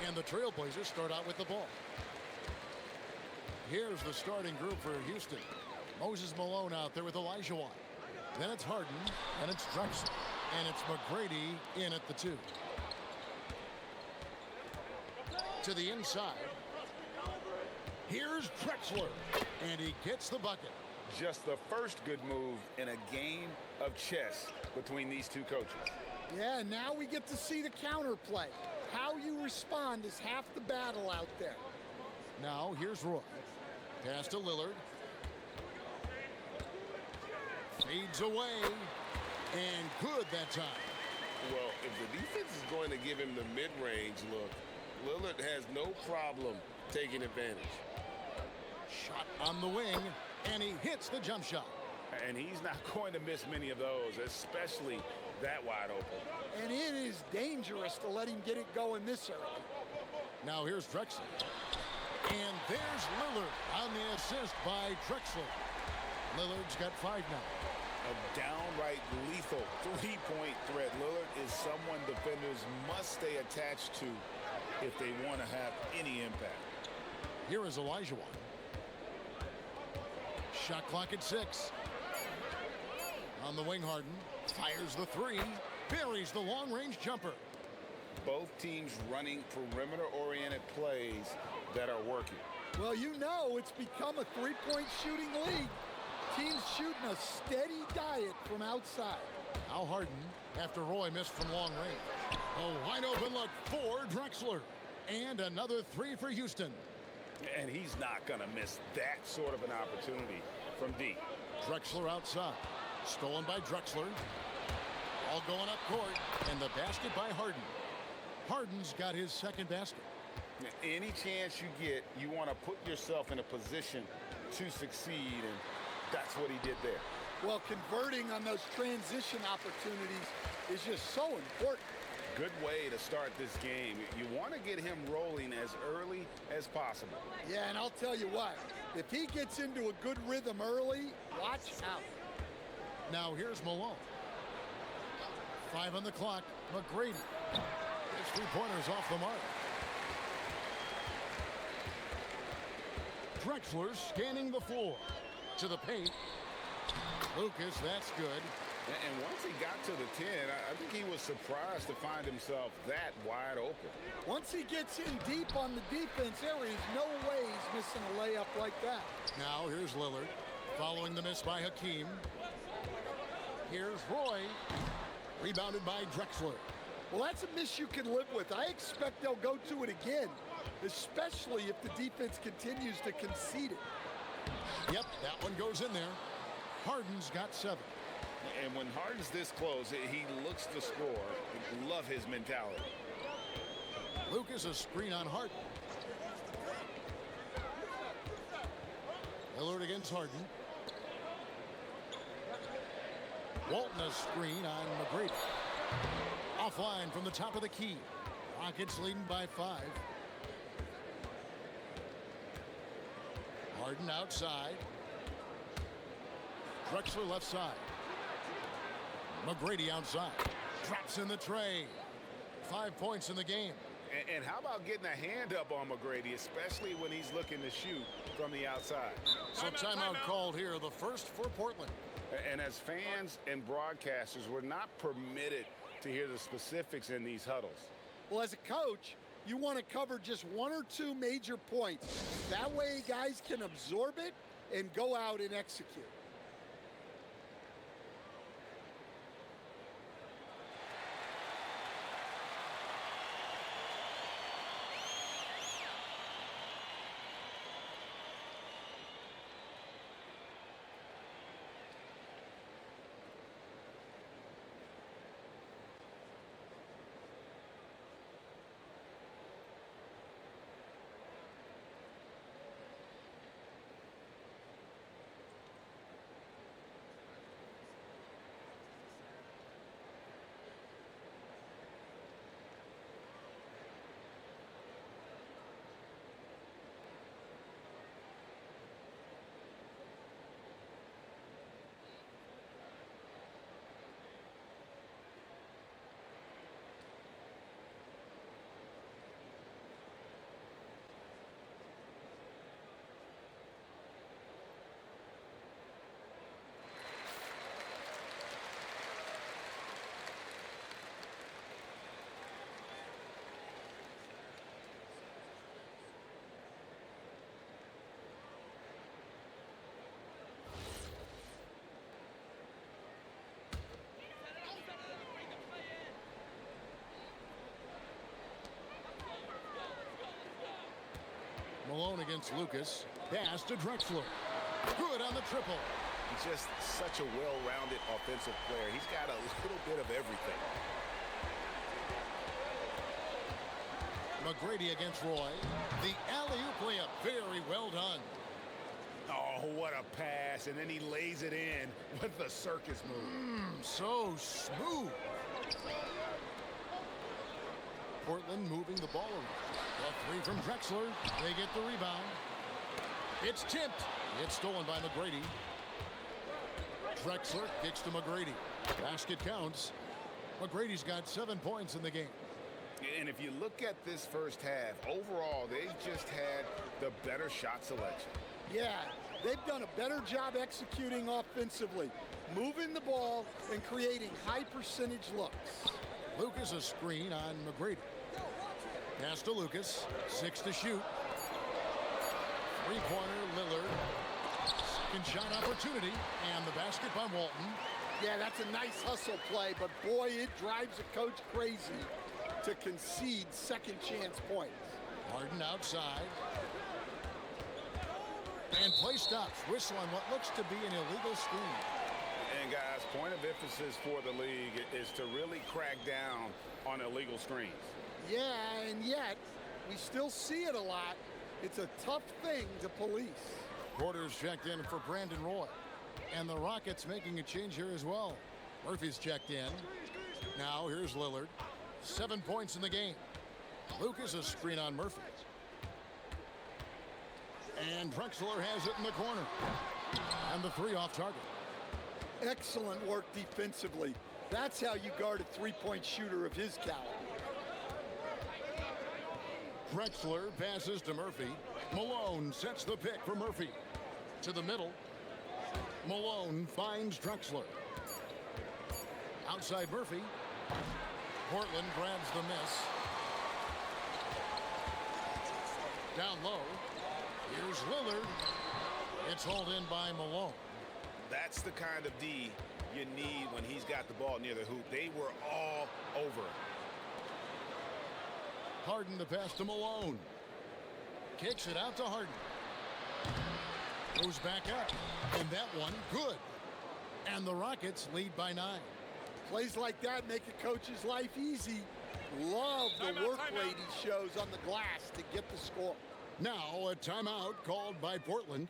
And the Trailblazers start out with the ball. Here's the starting group for Houston. Moses Malone out there with Olajuwon. Then it's Harden, and it's Drexler, and it's McGrady in at the 2. To the inside. Here's Drexler, and he gets the bucket. Just the first good move in a game of chess between these two coaches. Yeah, now we get to see the counterplay. How you respond is half the battle out there. Now here's Roy. Pass to Lillard. Fades away. And good that time. Well, if the defense is going to give him the mid-range look, Lillard has no problem taking advantage. Shot on the wing, and he hits the jump shot. And he's not going to miss many of those, especially that wide open. And it is dangerous to let him get it going this early. Now here's Drexler. And there's Lillard on the assist by Drexler. Lillard's got 5 now. A downright lethal three-point threat. Lillard is someone defenders must stay attached to if they want to have any impact. Here is Olajuwon. Shot clock at 6. On the wing, Harden fires the 3, buries the long-range jumper. Both teams running perimeter-oriented plays that are working. Well, you know it's become a three-point shooting league. Teams shooting a steady diet from outside. Now Harden, after Roy missed from long range. A wide-open look for Drexler. And another 3 for Houston. And he's not going to miss that sort of an opportunity from deep. Drexler outside. Stolen by Drexler. All going up court. And the basket by Harden. Harden's got his second basket. Any chance you get, you want to put yourself in a position to succeed, and that's what he did there. Well, converting on those transition opportunities is just so important. Good way to start this game. You want to get him rolling as early as possible. Yeah, and I'll tell you what, if he gets into a good rhythm early, watch out. Now here's Malone. 5 on the clock. McGrady. His 3-pointers off the mark. Drexler scanning the floor. To the paint. Lucas, that's good. And once he got to the 10, I think he was surprised to find himself that wide open. Once he gets in deep on the defense, there is no way he's missing a layup like that. Now here's Lillard. Following the miss by Hakeem. Here's Roy. Rebounded by Drexler. Well, that's a miss you can live with. I expect they'll go to it again, especially if the defense continues to concede it. Yep, that one goes in there. Harden's got 7. And when Harden's this close, he looks to score. Love his mentality. Lucas a screen on Harden. Lillard against Harden. Walton a screen on McGrady. Offline from the top of the key. Rockets leading by 5. Harden outside. Drexler left side. McGrady outside. Drops in the tray. 5 points in the game. And how about getting a hand up on McGrady, especially when he's looking to shoot from the outside? So timeout called here, the first for Portland. And as fans and broadcasters, we're not permitted to hear the specifics in these huddles. Well, as a coach, you want to cover just 1 or 2 major points. That way guys can absorb it and go out and execute. Malone against Lucas. Pass to Drexler. Good on the triple. He's just such a well-rounded offensive player. He's got a little bit of everything. McGrady against Roy. The alley-oop layup. Very well done. Oh, what a pass. And then he lays it in with the circus move. So smooth. Portland moving the ball around. A three from Drexler. They get the rebound. It's tipped. It's stolen by McGrady. Drexler kicks to McGrady. Basket counts. McGrady's got 7 points in the game. And if you look at this first half, overall, they just had the better shot selection. Yeah, they've done a better job executing offensively, moving the ball and creating high percentage looks. Lucas a screen on McGrady. Pass to Lucas. 6 to shoot. Three-pointer Lillard. Second shot opportunity. And the basket by Walton. Yeah, that's a nice hustle play, but boy, it drives a coach crazy to concede second chance points. Harden outside. And play stops. Whistle on what looks to be an illegal screen. And guys, point of emphasis for the league is to really crack down on illegal screens. Yeah, and yet we still see it a lot. It's a tough thing to police. Porter's checked in for Brandon Roy. And the Rockets making a change here as well. Murphy's checked in. Now here's Lillard. 7 points in the game. Lucas a screen on Murphy. And Drexler has it in the corner. And the three off target. Excellent work defensively. That's how you guard a three-point shooter of his caliber. Drexler passes to Murphy. Malone sets the pick for Murphy. To the middle. Malone finds Drexler. Outside Murphy. Portland grabs the miss. Down low. Here's Lillard. It's hauled in by Malone. That's the kind of D you need when he's got the ball near the hoop. They were all over it. Harden the pass to Malone. Kicks it out to Harden. Goes back up. And that one, good. And the Rockets lead by 9. Plays like that make a coach's life easy. Love the work rate he shows on the glass to get the score. Now a timeout called by Portland.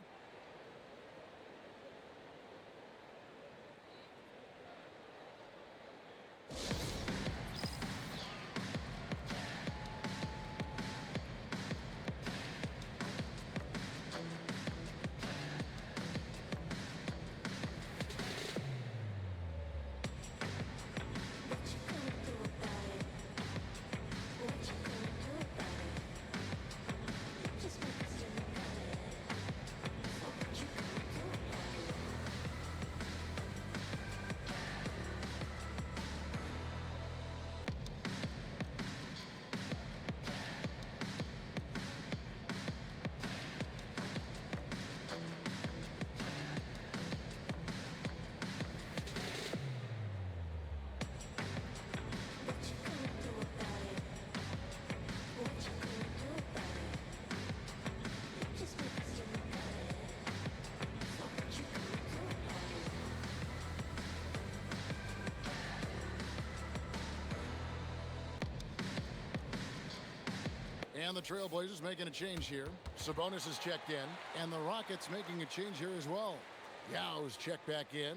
And the Trailblazers making a change here. Sabonis is checked in. And the Rockets making a change here as well. Yow's checked back in.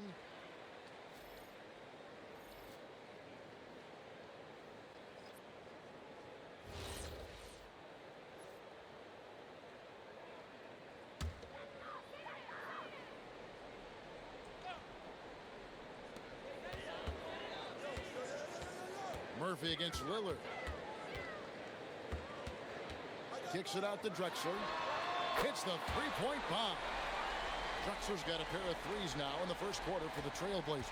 Murphy against Lillard. Kicks it out to Drexler. Hits the three-point bomb. Drexler's got a pair of threes now in the first quarter for the Trailblazers.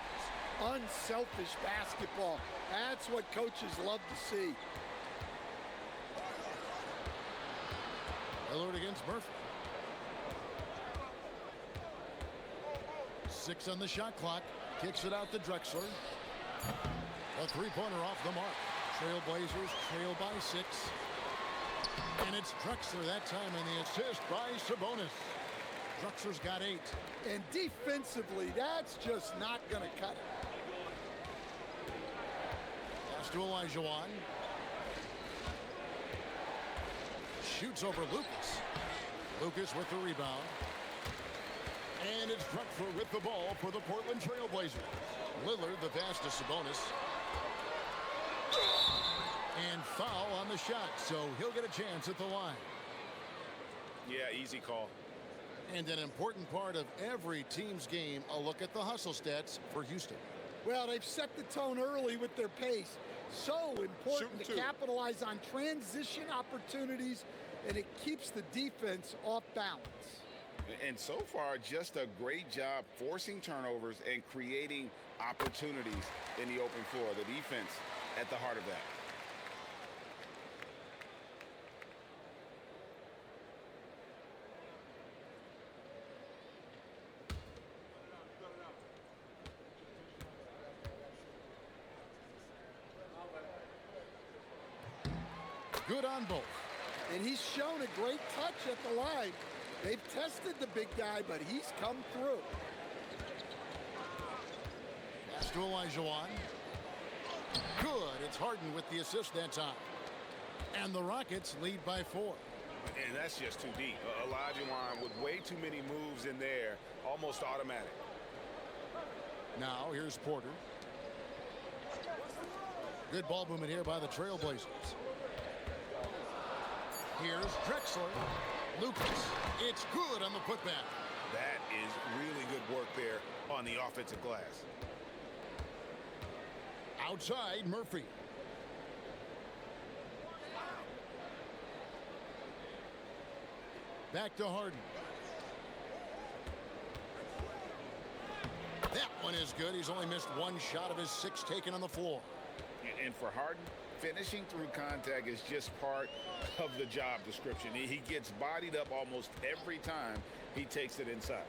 Unselfish basketball. That's what coaches love to see. Lillard against Murphy. 6 on the shot clock. Kicks it out to Drexler. A three-pointer off the mark. Trailblazers trail by 6. And it's Drexler that time, and the assist by Sabonis. Drexler's got 8. And defensively, that's just not going to cut it. Pass to Olajuwon. Shoots over Lucas. Lucas with the rebound. And it's Drexler with the ball for the Portland Trail Blazers. Lillard the pass to Sabonis. And foul on the shot, so he'll get a chance at the line. Yeah, easy call. And an important part of every team's game, a look at the hustle stats for Houston. Well, they've set the tone early with their pace. So important to capitalize on transition opportunities, and it keeps the defense off balance. And so far, just a great job forcing turnovers and creating opportunities in the open floor. The defense at the heart of that. Good on both. And he's shown a great touch at the line. They've tested the big guy, but he's come through. Pass to Olajuwon. Good. It's Harden with the assist that time. And the Rockets lead by 4. And that's just too deep. Olajuwon with way too many moves in there, almost automatic. Now here's Porter. Good ball movement here by the Trailblazers. Here's Drexler. Lucas. It's good on the putback. That is really good work there on the offensive glass. Outside, Murphy. Back to Harden. That one is good. He's only missed 1 shot of his 6 taken on the floor. And for Harden, finishing through contact is just part of the job description. He gets bodied up almost every time he takes it inside.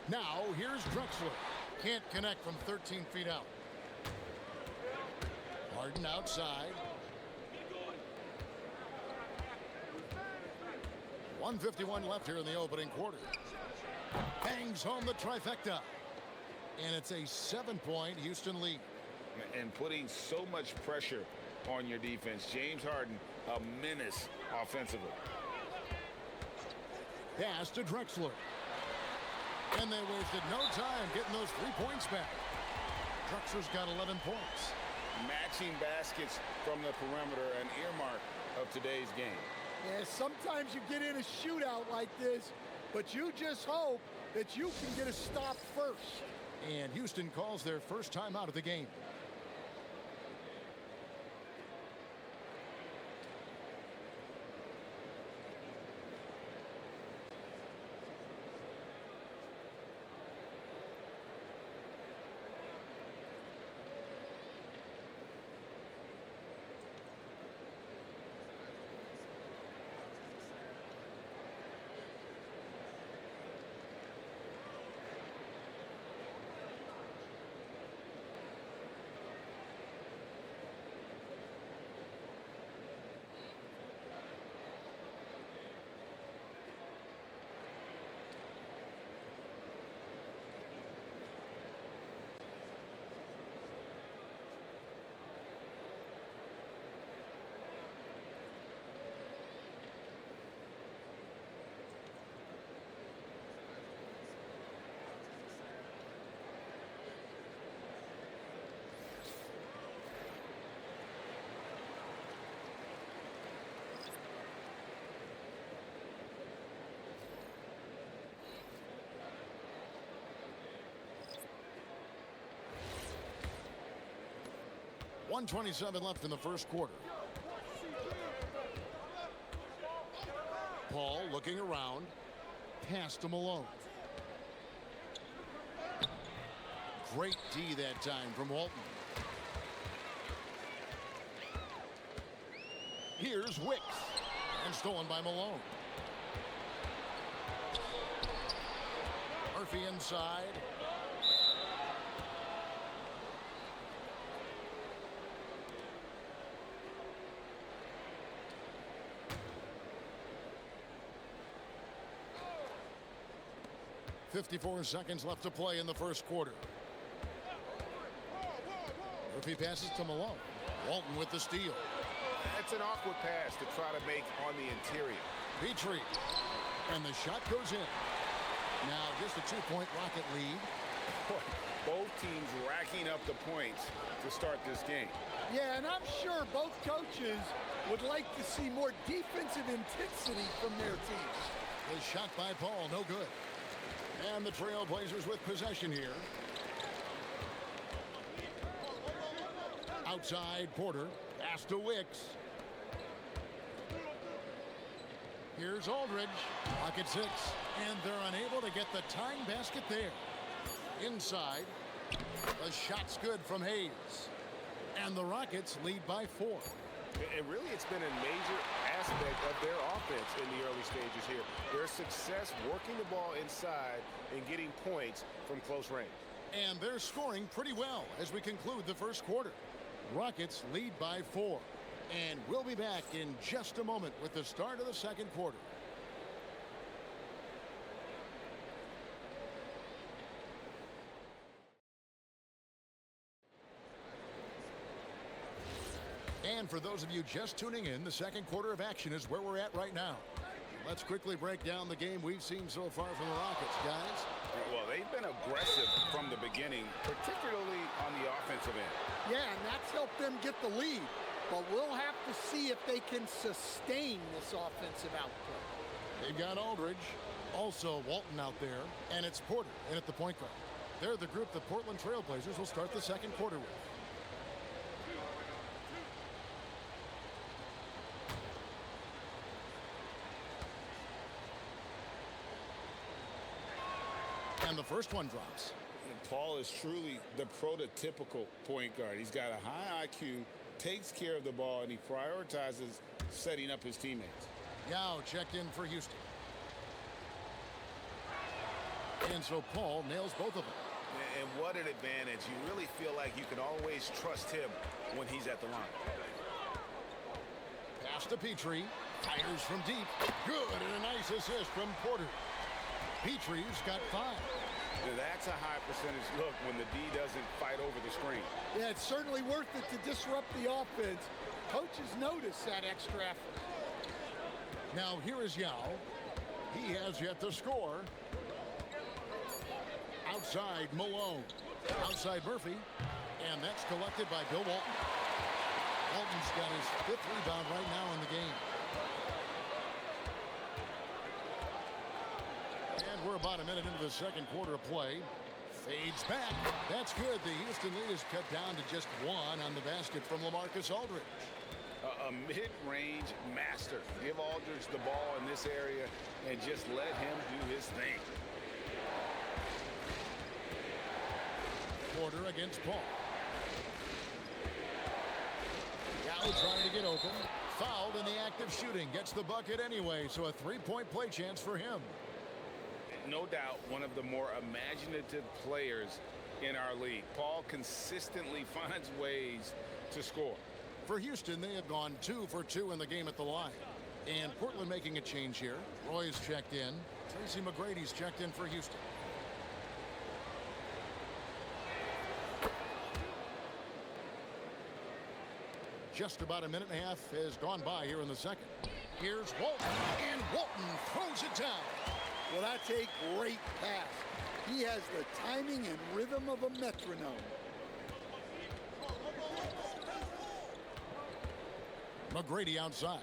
Now, here's Drexler. Can't connect from 13 feet out. Harden outside. 1:51 left here in the opening quarter. Bangs home the trifecta. And it's a 7-point Houston lead. And putting so much pressure on your defense. James Harden, a menace offensively. Pass to Drexler. And they wasted no time getting those 3 points back. Drexler's got 11 points. Matching baskets from the perimeter, an earmark of today's game. Yeah, sometimes you get in a shootout like this, but you just hope that you can get a stop first. And Houston calls their first time out of the game. .127 left in the first quarter. Paul looking around. Pass to Malone. Great D that time from Walton. Here's Wicks. And stolen by Malone. Murphy inside. 54 seconds left to play in the first quarter. Murphy passes to Malone. Walton with the steal. It's an awkward pass to try to make on the interior. Petrie. And the shot goes in. Now just a 2-point Rocket lead. Both teams racking up the points to start this game. Yeah, and I'm sure both coaches would like to see more defensive intensity from their teams. The shot by Paul, no good. And the Trailblazers with possession here. Outside, Porter. Pass to Wicks. Here's Aldridge. Pocket 6. And they're unable to get the tying basket there. Inside. The shot's good from Hayes. And the Rockets lead by 4. And really, it's been a major aspect of their offense in the early stages here. Their success working the ball inside and getting points from close range. And they're scoring pretty well as we conclude the first quarter. Rockets lead by 4. And we'll be back in just a moment with the start of the second quarter. And for those of you just tuning in, the second quarter of action is where we're at right now. Let's quickly break down the game we've seen so far from the Rockets, guys. Well, they've been aggressive from the beginning, particularly on the offensive end. Yeah, and that's helped them get the lead. But we'll have to see if they can sustain this offensive output. They've got Aldridge, also Walton out there, and it's Porter in at the point guard. They're the group the Portland Trailblazers will start the second quarter with. And the first one drops. And Paul is truly the prototypical point guard. He's got a high IQ, takes care of the ball, and he prioritizes setting up his teammates. Yao checked in for Houston. And so Paul nails both of them. And what an advantage. You really feel like you can always trust him when he's at the line. Pass to Petrie. Fires from deep. Good, and a nice assist from Porter. Petrie's got 5. That's a high percentage look when the D doesn't fight over the screen. Yeah, it's certainly worth it to disrupt the offense. Coaches notice that extra effort. Now here is Yao. He has yet to score. Outside Malone. Outside Murphy. And that's collected by Bill Walton. Walton's got his 5th rebound right now in the game. And we're about a minute into the second quarter of play. Fades back. That's good. The Houston lead is cut down to just 1 on the basket from LaMarcus Aldridge. A mid-range master. Give Aldridge the ball in this area and just let him do his thing. Porter against Paul. Yao trying to get open. Fouled in the act of shooting. Gets the bucket anyway, so a 3-point play chance for him. No doubt one of the more imaginative players in our league. Paul consistently finds ways to score. For Houston, they have gone 2 for 2 in the game at the line. And Portland making a change here. Roy's checked in. Tracy McGrady's checked in for Houston. Just about a minute and a half has gone by here in the second. Here's Walton, and Walton throws it down. Well, that's a great pass. He has the timing and rhythm of a metronome. McGrady outside.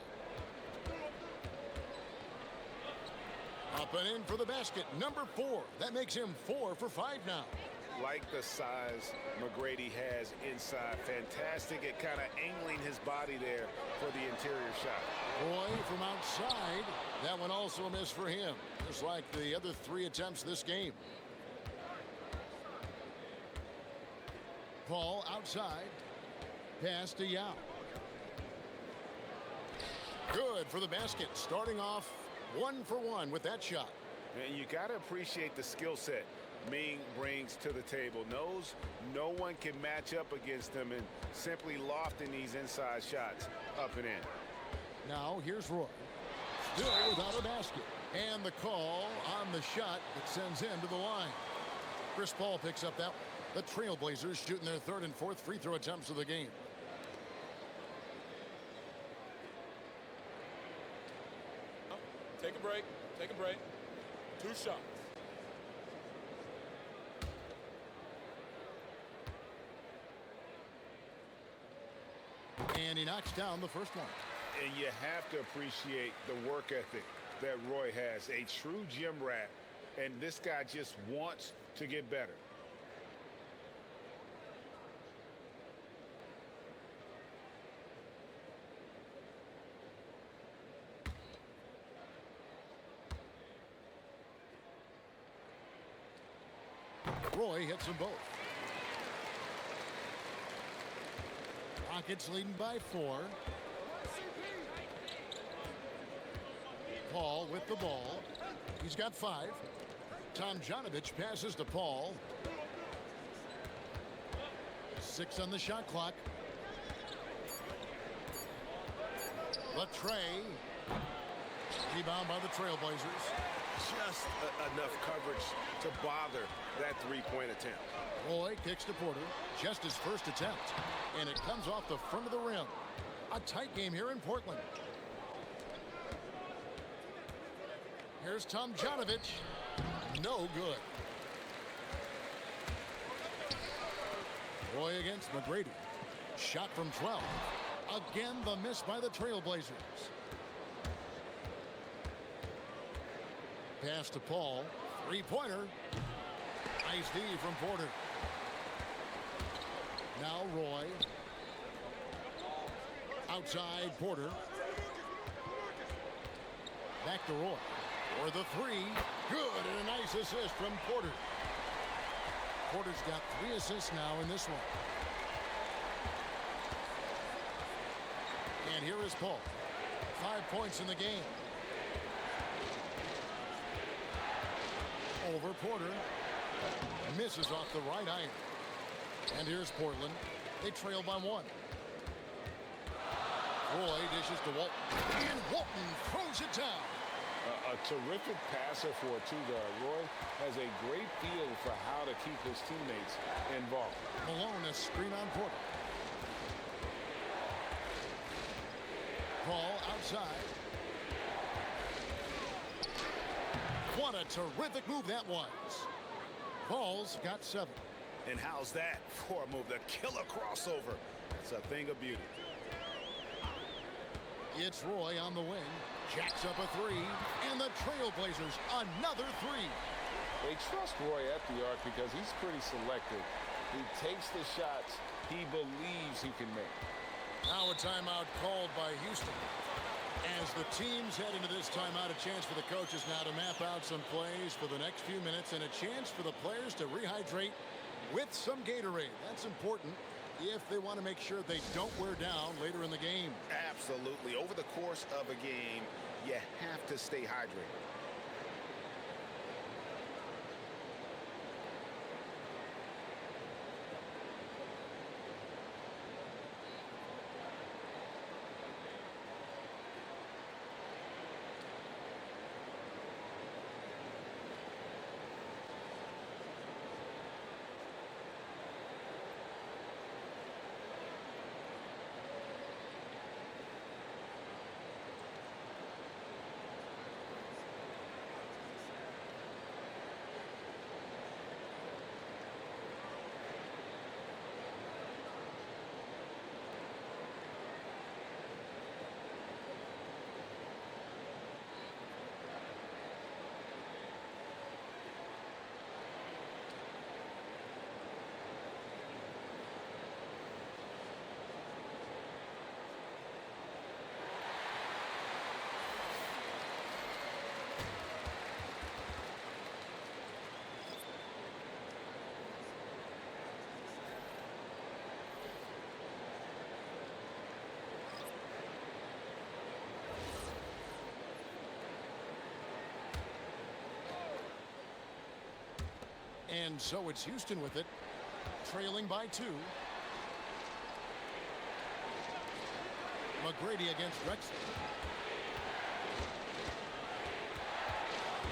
Up and in for the basket. Number 4. That makes him 4 for 5 now. Like the size McGrady has inside. Fantastic at kind of angling his body there for the interior shot. Roy from outside. That one also a miss for him. Just like the other 3 attempts this game. Paul outside. Pass to Yao. Good for the basket. Starting off 1 for 1 with that shot. And you got to appreciate the skill set Ming brings to the table. Knows no one can match up against him and simply lofting these inside shots up and in. Now here's Roy. Still without a basket. And the call on the shot that sends him to the line. Chris Paul picks up that one. The Trailblazers shooting their third and fourth free throw attempts of the game. Take a break. Take a break. 2 shots. And he knocks down the first one. And you have to appreciate the work ethic that Roy has. A true gym rat. And this guy just wants to get better. Roy hits them both. Rockets leading by 4. Paul with the ball. He's got 5. Tomjanovich passes to Paul. 6 on the shot clock. Latrey. Rebound by the Trailblazers. Just enough coverage to bother that three-point attempt. Roy kicks to Porter. Just his first attempt. And it comes off the front of the rim. A tight game here in Portland. Here's Tomjanovich. No good. Roy against McGrady. Shot from 12. Again, the miss by the Trailblazers. Pass to Paul. Three-pointer. Nice D from Porter. Now Roy. Outside Porter. Back to Roy. For the 3. Good, and a nice assist from Porter. Porter's got 3 assists now in this one. And here is Paul. 5 points in the game. Over Porter. Misses off the right iron. And here's Portland. They trail by 1. Roy dishes to Walton. And Walton throws it down. A terrific passer for a 2-guard. Roy has a great feel for how to keep his teammates involved. Malone, a screen on Porter. Paul outside. What a terrific move that was. Paul's got 7. And how's that for a move? The killer crossover. It's a thing of beauty. It's Roy on the wing. Jacks up a 3. And the Trailblazers another 3. They trust Roy at the arc because he's pretty selective. He takes the shots he believes he can make. Now a timeout called by Houston. As the teams head into this timeout, a chance for the coaches now to map out some plays for the next few minutes and a chance for the players to rehydrate with some Gatorade. That's important if they want to make sure they don't wear down later in the game. Absolutely. Over the course of a game, you have to stay hydrated. And so it's Houston with it, trailing by 2. McGrady against Drexler.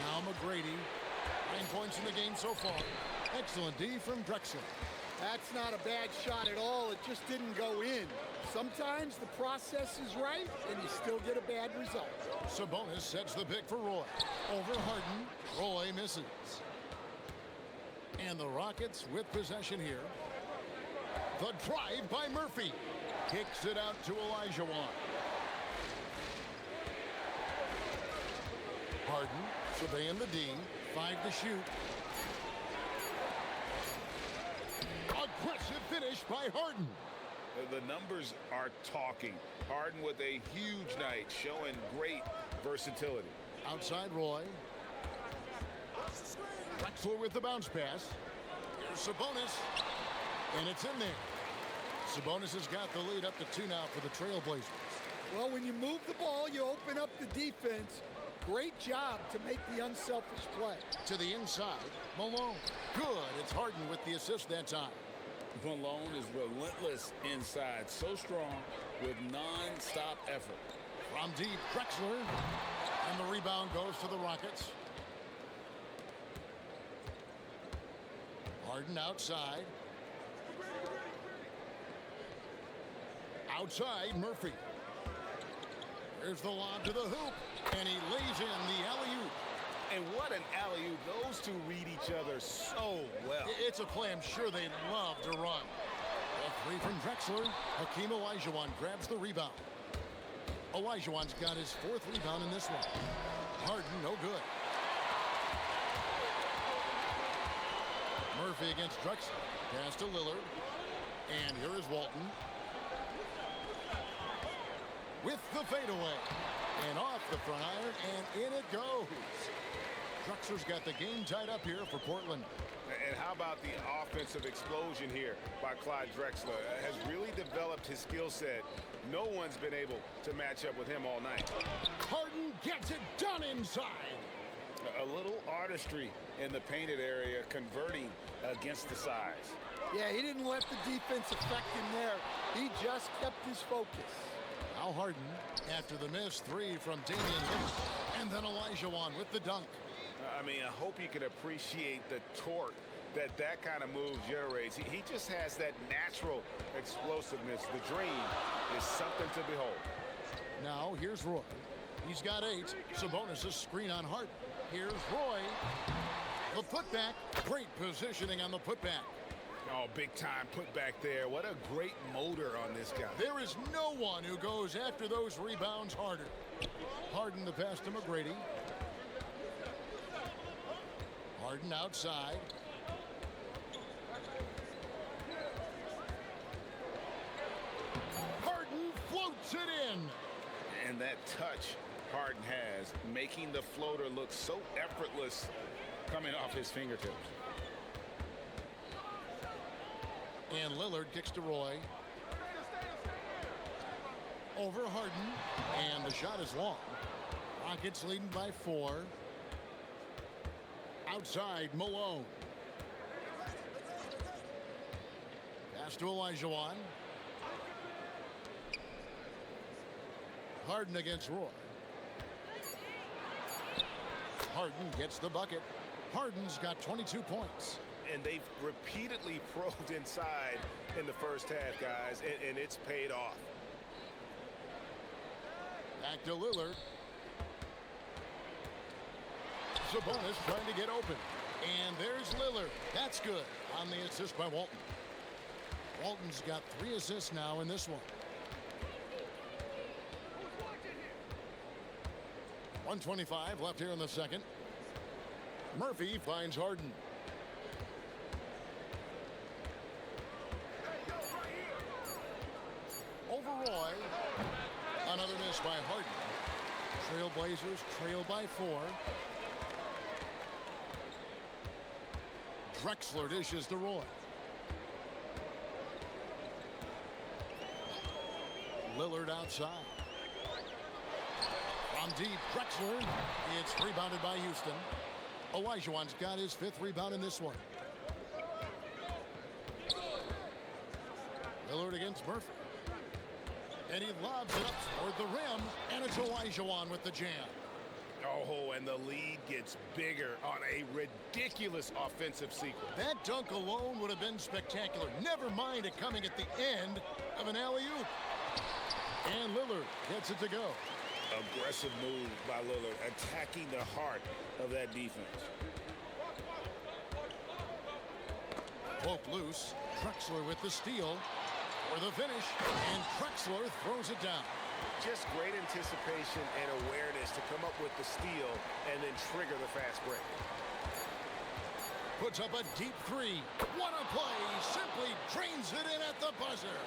Now McGrady. 9 points in the game so far. Excellent D from Drexler. That's not a bad shot at all. It just didn't go in. Sometimes the process is right, and you still get a bad result. Sabonis sets the pick for Roy. Over Harden. Roy misses. And the Rockets with possession here. The drive by Murphy. Kicks it out to Olajuwon. Harden surveying the D. 5 to shoot. Aggressive finish by Harden. The numbers are talking. Harden with a huge night, showing great versatility. Outside Roy. Drexler with the bounce pass. Here's Sabonis. And it's in there. Sabonis has got the lead up to 2 now for the Trailblazers. Well, when you move the ball, you open up the defense. Great job to make the unselfish play. To the inside, Malone. Good. It's Harden with the assist that time. Malone is relentless inside, so strong with non-stop effort. From deep, Drexler. And the rebound goes to the Rockets. Harden outside. Outside, Murphy. Here's the lob to the hoop. And he lays in the alley-oop. And what an alley-oop. Those two read each other so well. It's a play I'm sure they love to run. A 3 from Drexler. Hakeem Olajuwon grabs the rebound. Olajuwon's got his 4th rebound in this one. Harden, no good. Murphy against Drexler. Pass to Lillard. And here is Walton. With the fadeaway. And off the front iron, and in it goes. Drexler's got the game tied up here for Portland. And how about the offensive explosion here by Clyde Drexler? Has really developed his skill set. No one's been able to match up with him all night. Harden gets it done inside. A little artistry in the painted area, converting against the size. Yeah, he didn't let the defense affect him there. He just kept his focus. Now Harden, after the missed 3 from Damian Lillard, and then Olajuwon with the dunk. I mean, I hope you can appreciate the torque that kind of move generates. He just has that natural explosiveness. The dream is something to behold. Now here's Roy. He's got 8. Sabonis' screen on Harden. Here's Roy. The putback. Great positioning on the putback. Oh, big time put back there. What a great motor on this guy. There is no one who goes after those rebounds harder. Harden the pass to McGrady. Harden outside. Harden floats it in. And that touch Harden has, making the floater look so effortless coming off his fingertips. And Lillard kicks to Roy. Over Harden. And the shot is long. Rockets leading by 4. Outside, Malone. Pass to Olajuwon. Harden against Roy. Harden gets the bucket. Harden's got 22 points. And they've repeatedly probed inside in the first half, guys, and it's paid off. Back to Lillard. Sabonis trying to get open. And there's Lillard. That's good on the assist by Walton. Walton's got 3 assists now in this one. 1:25 left here in the second. Murphy finds Harden. Over Roy. Another miss by Harden. Trailblazers trail by 4. Drexler dishes to Roy. Lillard outside. From deep, Drexler. It's rebounded by Houston. Olajuwon's got his 5th rebound in this one. Lillard against Murphy. And he lobs it up toward the rim. And it's Olajuwon with the jam. Oh, and the lead gets bigger on a ridiculous offensive sequence. That dunk alone would have been spectacular. Never mind it coming at the end of an alley-oop. And Lillard gets it to go. Aggressive move by Lillard, attacking the heart of that defense. Poke loose. Drexler with the steal for the finish. And Drexler throws it down. Just great anticipation and awareness to come up with the steal and then trigger the fast break. Puts up a deep three. What a play. Simply drains it in at the buzzer.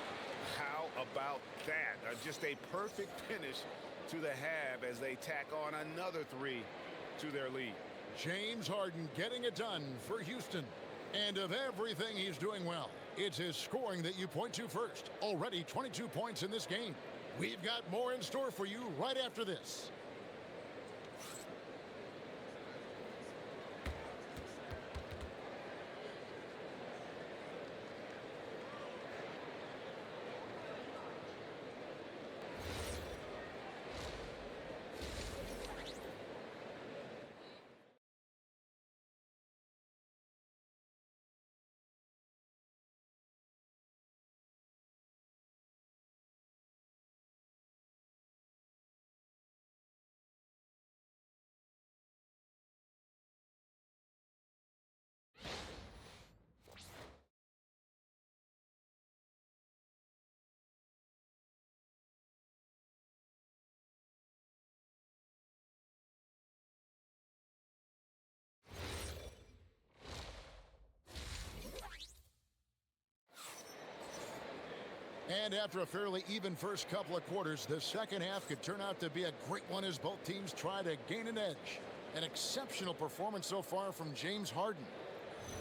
How about that? Just a perfect finish to the half as they tack on another three to their lead. James Harden getting it done for Houston. And of everything he's doing well, it's his scoring that you point to first. Already 22 points in this game. We've got more in store for you right after this. And after a fairly even first couple of quarters, the second half could turn out to be a great one as both teams try to gain an edge. An exceptional performance so far from James Harden.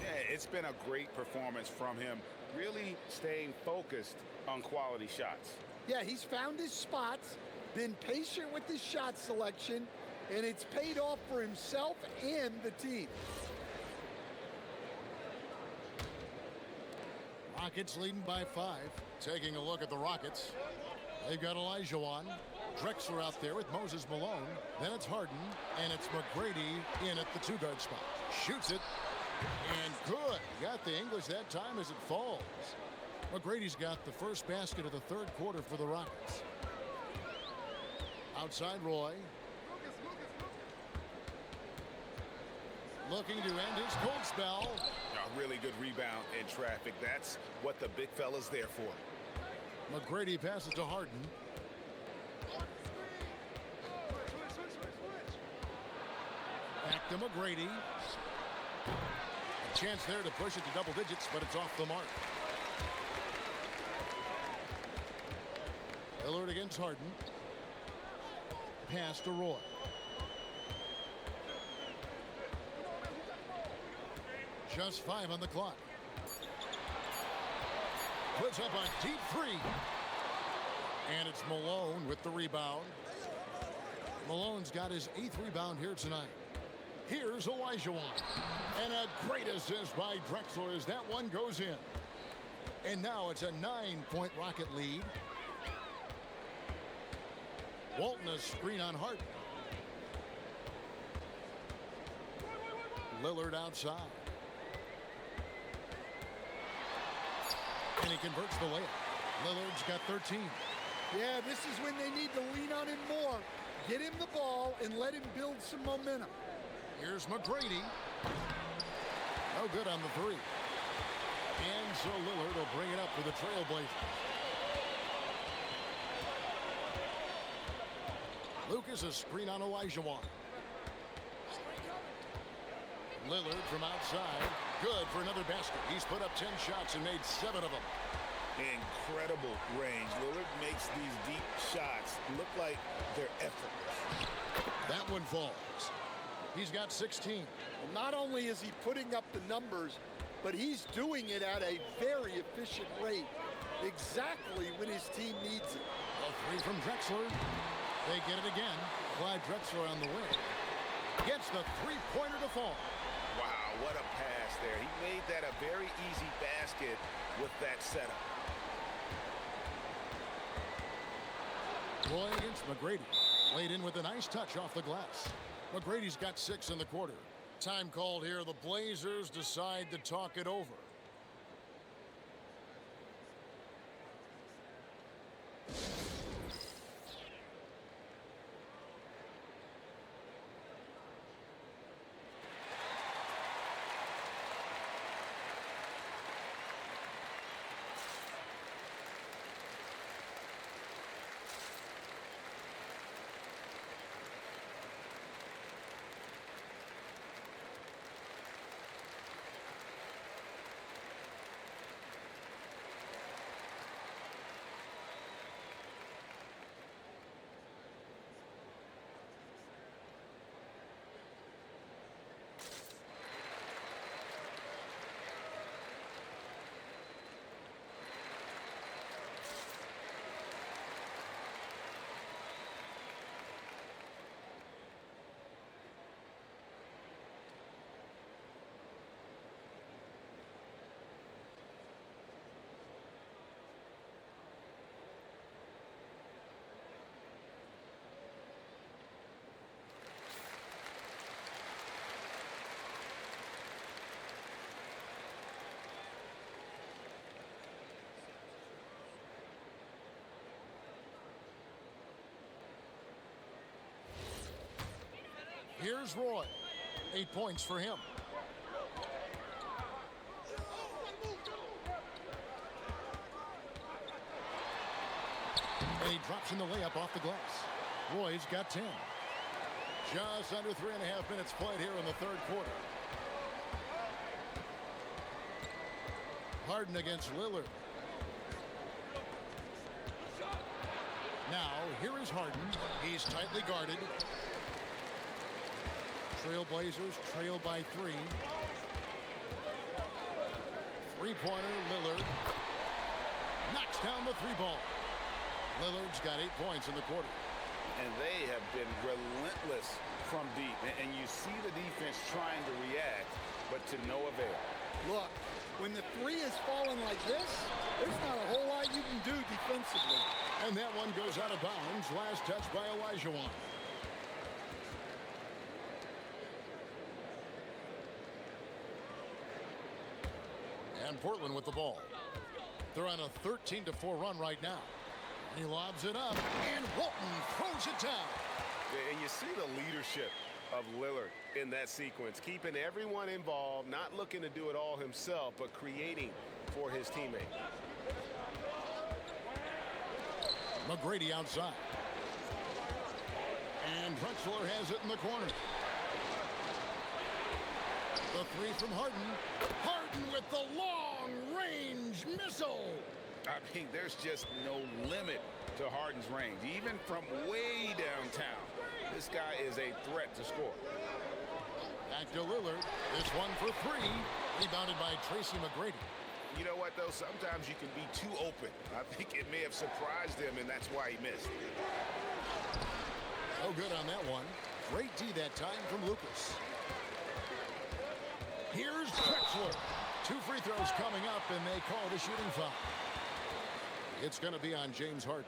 Yeah, it's been a great performance from him, really staying focused on quality shots. Yeah, he's found his spots, been patient with his shot selection, and it's paid off for himself and the team. Rockets leading by 5. Taking a look at the Rockets. They've got Olajuwon. Drexler out there with Moses Malone. Then it's Harden, and it's McGrady in at the 2-guard spot. Shoots it, and good. Got the English that time as it falls. McGrady's got the first basket of the third quarter for the Rockets. Outside Roy. Looking to end his cold spell. A really good rebound in traffic. That's what the big fella's there for. McGrady passes to Harden. Back to McGrady. A chance there to push it to double digits, but it's off the mark. Lillard against Harden. Pass to Roy. Just 5 on the clock. Puts up a deep three. And it's Malone with the rebound. Malone's got his 8th rebound here tonight. Here's Olajuwon. And a great assist by Drexler as that one goes in. And now it's a 9-point Rocket lead. Walton a screen on Harden. Lillard outside. And he converts the layup. Lillard's got 13. Yeah, this is when they need to lean on him more. Get him the ball and let him build some momentum. Here's McGrady. No good on the three. And so Lillard will bring it up for the Trailblazers. Lucas a screen on Olajuwon. Lillard from outside. Good for another basket. He's put up 10 shots and made 7 of them. Incredible range. Lillard makes these deep shots look like they're effortless. That one falls. He's got 16. Well, not only is he putting up the numbers, but he's doing it at a very efficient rate. Exactly when his team needs it. A three from Drexler. They get it again. Clyde Drexler on the wing. Gets the three-pointer to fall. Wow, what a pass there. He made that a very easy basket with that setup. Roy against McGrady. Laid in with a nice touch off the glass. McGrady's got 6 in the quarter. Time called here. The Blazers decide to talk it over. Here's Roy. 8 points for him. And he drops in the layup off the glass. Roy's got 10. Just under 3.5 minutes played here in the third quarter. Harden against Lillard. Now, here is Harden. He's tightly guarded. Trailblazers trail by 3. Three-pointer, Lillard. Knocks down the 3-ball. Lillard's got 8 points in the quarter. And they have been relentless from deep. And you see the defense trying to react, but to no avail. Look, when the 3 is falling like this, there's not a whole lot you can do defensively. And that one goes out of bounds. Last touch by Olajuwon. And Portland with the ball. They're on a 13-4 run right now. He lobs it up, and Walton throws it down. And you see the leadership of Lillard in that sequence, keeping everyone involved, not looking to do it all himself, but creating for his teammate. McGrady outside. And Drexler has it in the corner. The 3 from Harden. Harden with the long-range missile. I mean, there's just no limit to Harden's range, even from way downtown. This guy is a threat to score. Back to Lillard. This one for 3. Rebounded by Tracy McGrady. You know what, though? Sometimes you can be too open. I think it may have surprised him, and that's why he missed. Oh, good on that one. Great D that time from Lucas. Here's Drexler. 2 free throws coming up, and they call it a shooting foul. It's going to be on James Harden.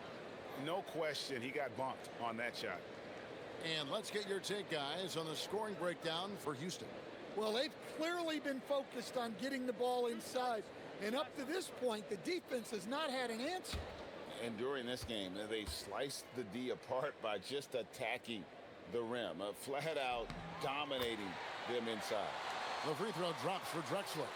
No question, he got bumped on that shot. And let's get your take, guys, on the scoring breakdown for Houston. Well, they've clearly been focused on getting the ball inside. And up to this point, the defense has not had an answer. And during this game, they sliced the D apart by just attacking the rim, flat out dominating them inside. The free throw drops for Drexler.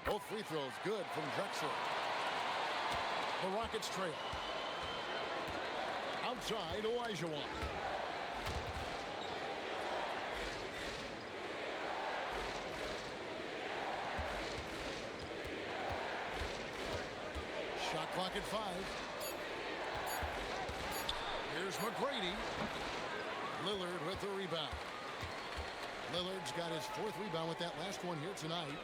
Both free throws good from Drexler. The Rockets trail. Outside, Olajuwon. Shot clock at 5. Here's McGrady. Lillard with the rebound. Lillard's got his 4th rebound with that last one here tonight.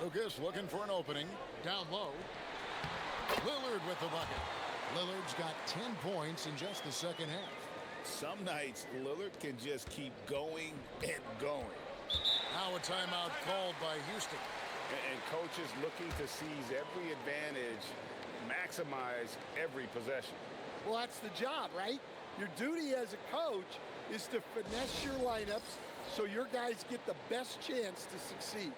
Lucas looking for an opening. Down low. Lillard with the bucket. Lillard's got 10 points in just the second half. Some nights, Lillard can just keep going and going. Now a timeout called by Houston. And coaches looking to seize every advantage, maximize every possession. Well, that's the job, right? Your duty as a coach is to finesse your lineups so your guys get the best chance to succeed.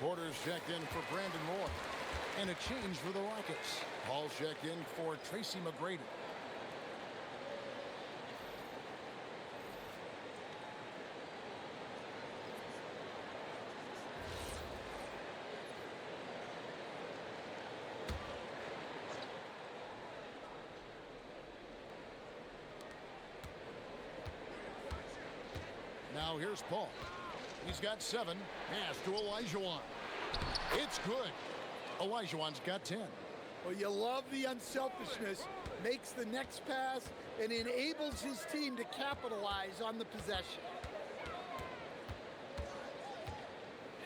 Porter's checked in for Brandon Roy. And a change for the Rockets. Paul's checked in for Tracy McGrady. Now here's Paul. He's got 7. Pass to Olajuwon. It's good. Olajuwon's got 10. Well, you love the unselfishness. Makes the next pass and enables his team to capitalize on the possession.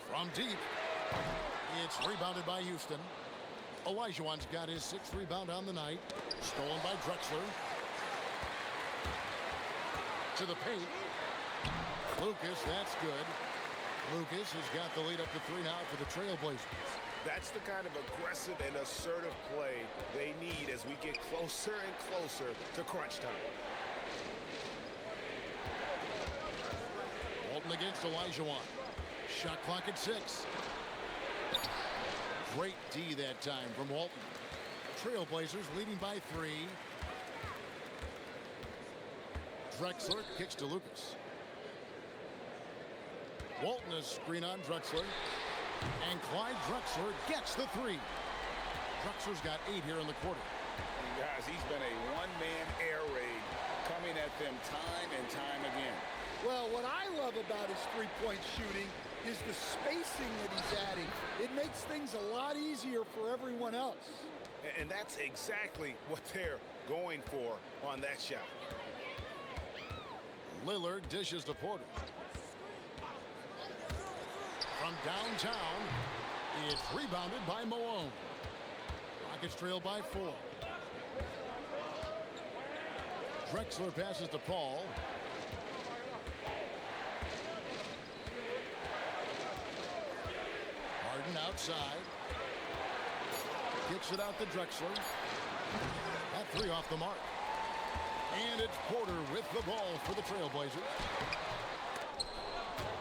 From deep. It's rebounded by Houston. Olajuwon's got his 6th rebound on the night. Stolen by Drexler. To the paint. Lucas, that's good. Lucas has got the lead up to 3 now for the Trailblazers. That's the kind of aggressive and assertive play they need as we get closer and closer to crunch time. Walton against Olajuwon. Shot clock at 6. Great D that time from Walton. Trailblazers leading by 3. Drexler kicks to Lucas. Walton is screen on Drexler. And Clyde Drexler gets the 3. Drexler's got 8 here in the quarter. And guys, he's been a one-man air raid coming at them time and time again. Well, what I love about his three-point shooting is the spacing that he's adding. It makes things a lot easier for everyone else. And that's exactly what they're going for on that shot. Lillard dishes to Porter. From downtown, it's rebounded by Malone. Rockets trail by 4. Drexler passes to Paul. Harden outside. Kicks it out to Drexler. That 3 off the mark. And it's Porter with the ball for the Trailblazers.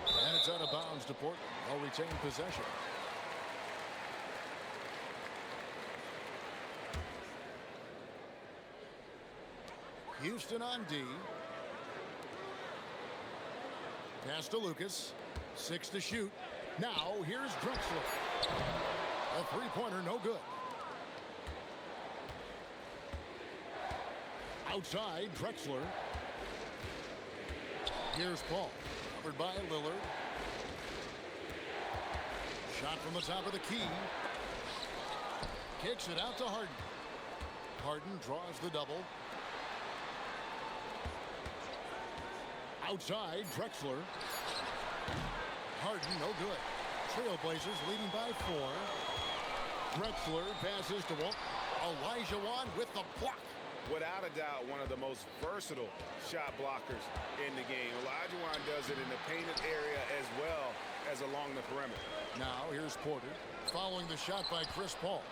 And it's out of bounds to Portland. They'll retain possession. Houston on D. Pass to Lucas. 6 to shoot. Now here's Drexler. A three-pointer, no good. Outside, Drexler. Here's Paul. Covered by Lillard. Shot from the top of the key. Kicks it out to Harden. Harden draws the double. Outside, Drexler. Harden, no good. Trailblazers leading by 4. Drexler passes to Walton. Olajuwon with the block. Without a doubt, one of the most versatile shot blockers in the game. Olajuwon does it in the painted area as well as along the perimeter. Now here's Porter following the shot by Chris Paul.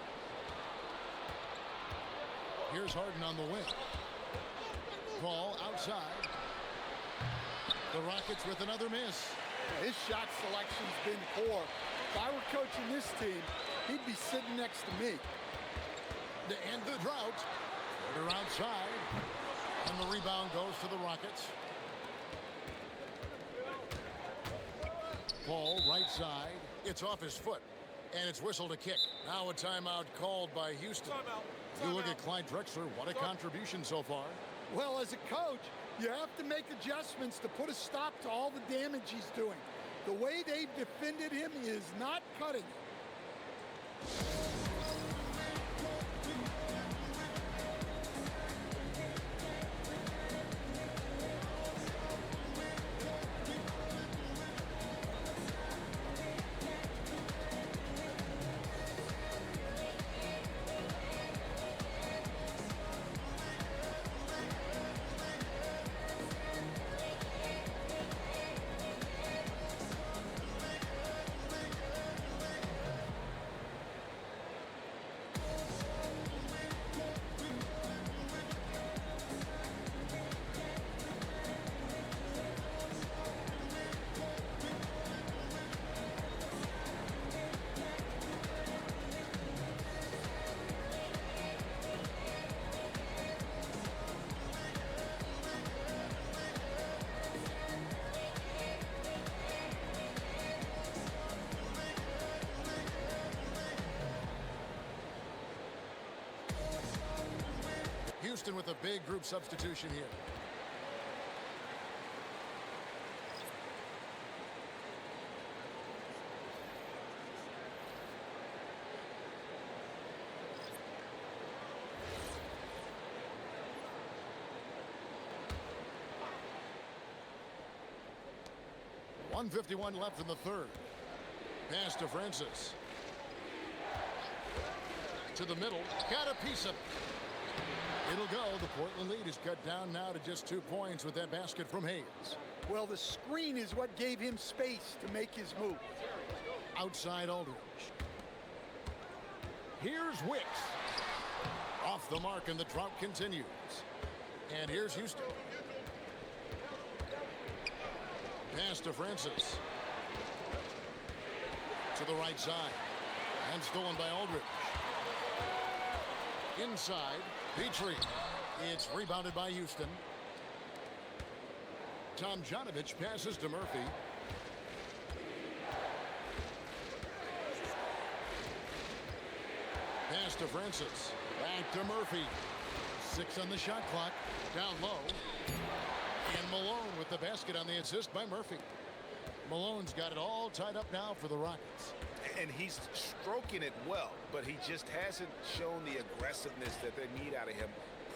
Here's Harden on the wing. Paul outside. The Rockets with another miss. His shot selection's been poor. If I were coaching this team, he'd be sitting next to me. To end the drought. Porter outside. And the rebound goes to the Rockets. Paul, right side. It's off his foot. And it's whistled a kick. Now a timeout called by Houston. You look at Clyde Drexler. What a contribution so far. Well, as a coach, you have to make adjustments to put a stop to all the damage he's doing. The way they've defended him is not cutting it. Houston with a big group substitution here. .151 left in the third. Pass to Francis. To the middle. Got a piece of it. It'll go. The Portland lead is cut down now to just 2 points with that basket from Hayes. Well, the screen is what gave him space to make his move. Outside Aldridge. Here's Wicks. Off the mark, and the drought continues. And here's Houston. Pass to Francis. To the right side. And stolen by Aldridge. Inside. Petrie. It's rebounded by Houston. Tomjanovich passes to Murphy. Pass to Francis. Back to Murphy. 6 on the shot clock. Down low. And Malone with the basket on the assist by Murphy. Malone's got it all tied up now for the Rockets. And he's stroking it well, but he just hasn't shown the aggressiveness that they need out of him.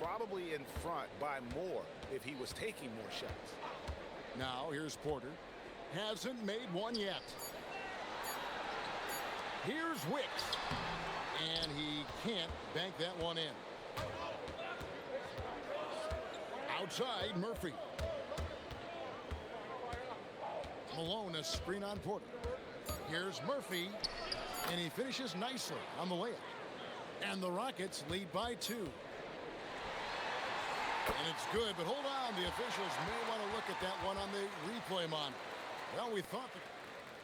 Probably in front by more if he was taking more shots. Now here's Porter. Hasn't made one yet. Here's Wicks. And he can't bank that one in. Outside, Murphy. Malone, a screen on Porter. Here's Murphy, and he finishes nicely on the layup. And the Rockets lead by 2. And it's good, but hold on. The officials may want to look at that one on the replay monitor. Well, we thought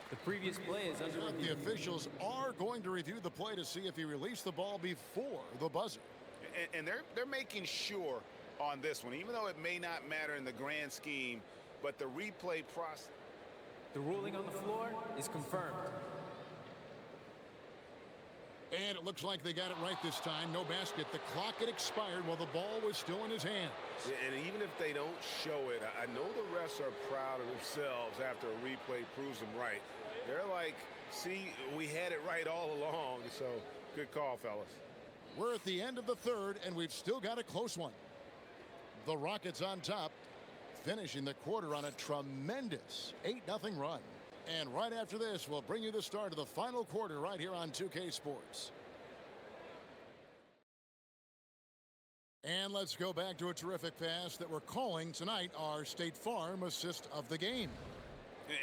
the previous play is under review. The officials are going to review the play to see if he released the ball before the buzzer. And they're making sure on this one, even though it may not matter in the grand scheme, but the replay process. The ruling on the floor is confirmed. And it looks like they got it right this time. No basket. The clock had expired while the ball was still in his hands. Yeah, and even if they don't show it, I know the refs are proud of themselves after a replay proves them right. They're like, see, we had it right all along. So good call, fellas. We're at the end of the third, and we've still got a close one. The Rockets on top, finishing the quarter on a tremendous 8-0 run. And right after this, we'll bring you the start of the final quarter right here on 2K Sports. And let's go back to a terrific pass that we're calling tonight our State Farm assist of the game.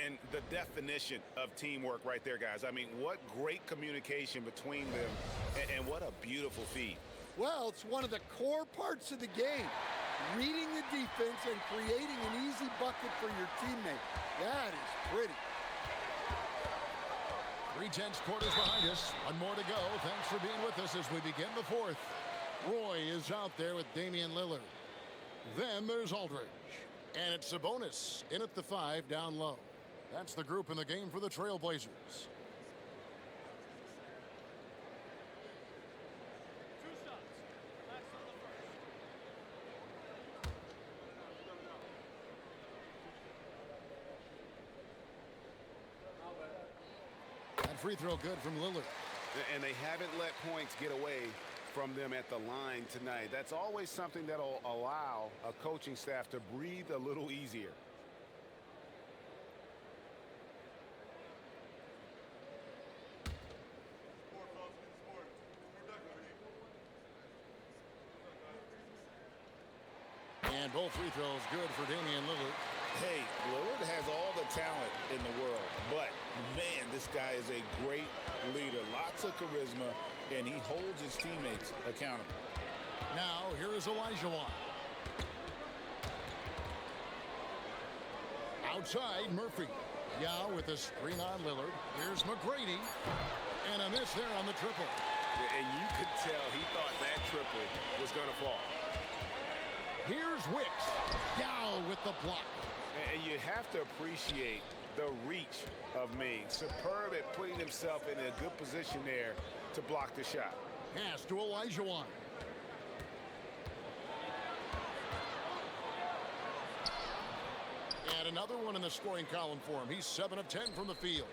And the definition of teamwork right there, guys. I mean, what great communication between them, and what a beautiful feed. Well, it's one of the core parts of the game. reading the defense and creating an easy bucket for your teammate. That is pretty. 3/10 quarters behind us. One more to go. Thanks for being with us as we begin the fourth. Roy is out there with Damian Lillard. Then there's Aldridge. And it's Sabonis in at the 5 down low. That's the group in the game for the Trailblazers. That free throw good from Lillard. And they haven't let points get away from them at the line tonight. That's always something that'll allow a coaching staff to breathe a little easier. And both free throws good for Damian Lillard. Hey, Lillard has all the talent in the world, but man, this guy is a great leader. Lots of charisma, and he holds his teammates accountable. Now, here is Olajuwon. Outside, Murphy. Yao with a screen on Lillard. Here's McGrady. And a miss there on the triple. And you could tell he thought that triple was going to fall. Here's Wicks. Yao with the block. And you have to appreciate the reach of Ming. Superb at putting himself in a good position there to block the shot. Pass to Olajuwon. And another one in the scoring column for him. He's 7 of 10 from the field.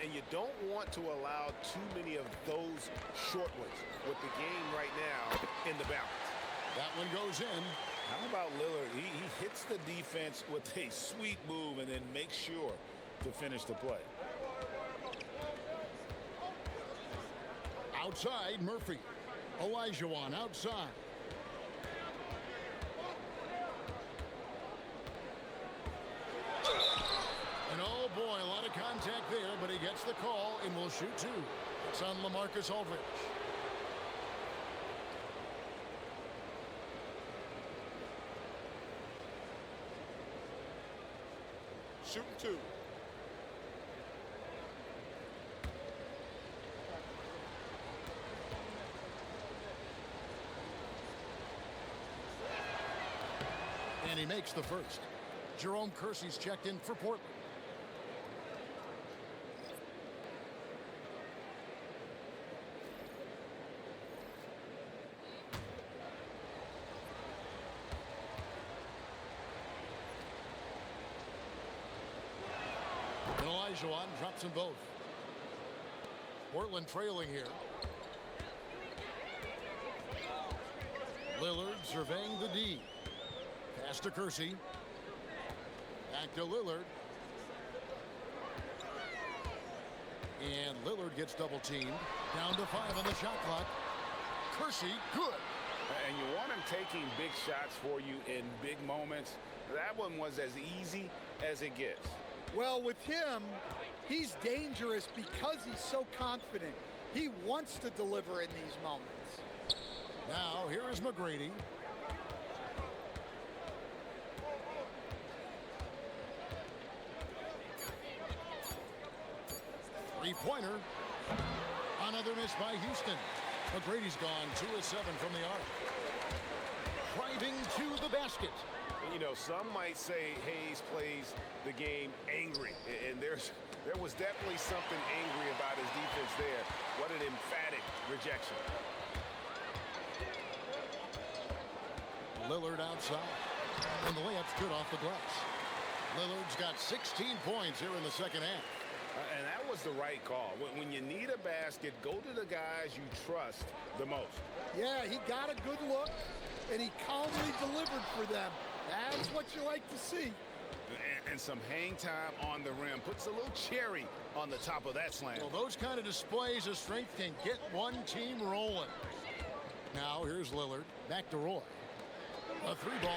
And you don't want to allow too many of those short ones with the game right now in the balance. That one goes in. How about Lillard? He hits the defense with a sweet move and then makes sure to finish the play. Outside, Murphy. Olajuwon outside. And oh boy, a lot of contact there, but he gets the call and will shoot 2. It's on LaMarcus Aldridge. Shooting 2. And he makes the first. Jerome Kersey's checked in for Portland. And Olajuwon drops them both. Portland trailing here. Lillard surveying the D. Pass to Kersey. Back to Lillard. And Lillard gets double teamed. Down to 5 on the shot clock. Kersey, good. And you want him taking big shots for you in big moments. That one was as easy as it gets. Well, with him, he's dangerous because he's so confident. He wants to deliver in these moments. Now, here is McGrady. Three-pointer. Another miss by Houston. McGrady's gone 2 of 7 from the arc. Driving to the basket. You know, some might say Hayes plays the game angry, and there was definitely something angry about his defense there. What an emphatic rejection. Lillard outside. And the layup's good off the glass. Lillard's got 16 points here in the second half. And that was the right call. When you need a basket, go to the guys you trust the most. Yeah, he got a good look, and he calmly delivered for them. That's what you like to see. And some hang time on the rim. Puts a little cherry on the top of that slam. Well, those kind of displays of strength can get one team rolling. Now, here's Lillard. Back to Roy. A 3-ball.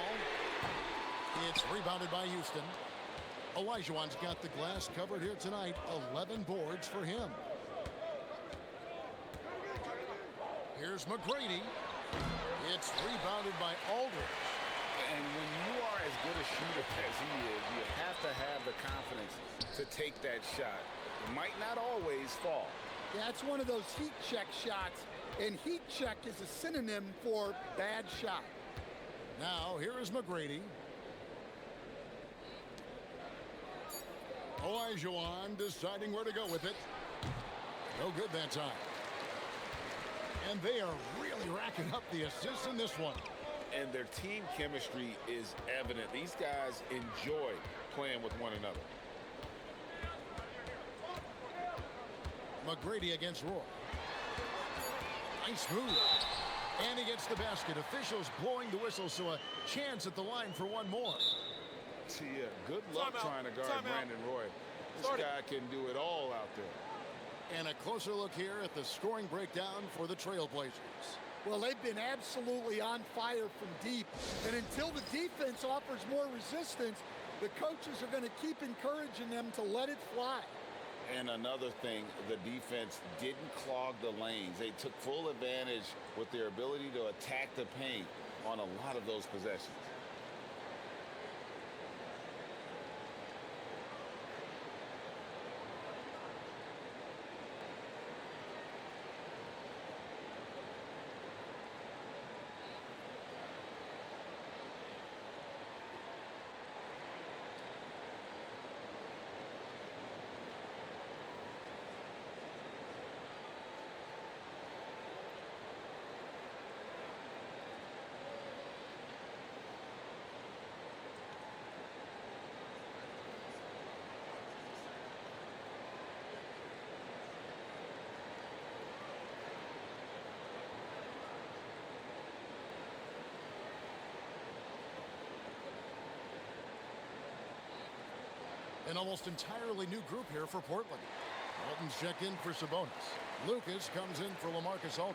It's rebounded by Houston. Olajuwon's got the glass covered here tonight. 11 boards for him. Here's McGrady. It's rebounded by Aldridge. And when you are as good a shooter as he is, you have to have the confidence to take that shot. It might not always fall. Yeah, it's one of those heat check shots, and heat check is a synonym for bad shot. Now, here is McGrady. Olajuwon deciding where to go with it. No good that time. And they are really racking up the assists in this one. And their team chemistry is evident. These guys enjoy playing with one another. McGrady against Roy. Nice move. And he gets the basket. Officials blowing the whistle, so a chance at the line for one more. See, good luck trying to guard Brandon Roy. This guy can do it all out there. And a closer look here at the scoring breakdown for the Trailblazers. Well, they've been absolutely on fire from deep. And until the defense offers more resistance, the coaches are going to keep encouraging them to let it fly. And another thing, the defense didn't clog the lanes. They took full advantage with their ability to attack the paint on a lot of those possessions. An almost entirely new group here for Portland. Walton's checked in for Sabonis. Lucas comes in for LaMarcus Aldridge.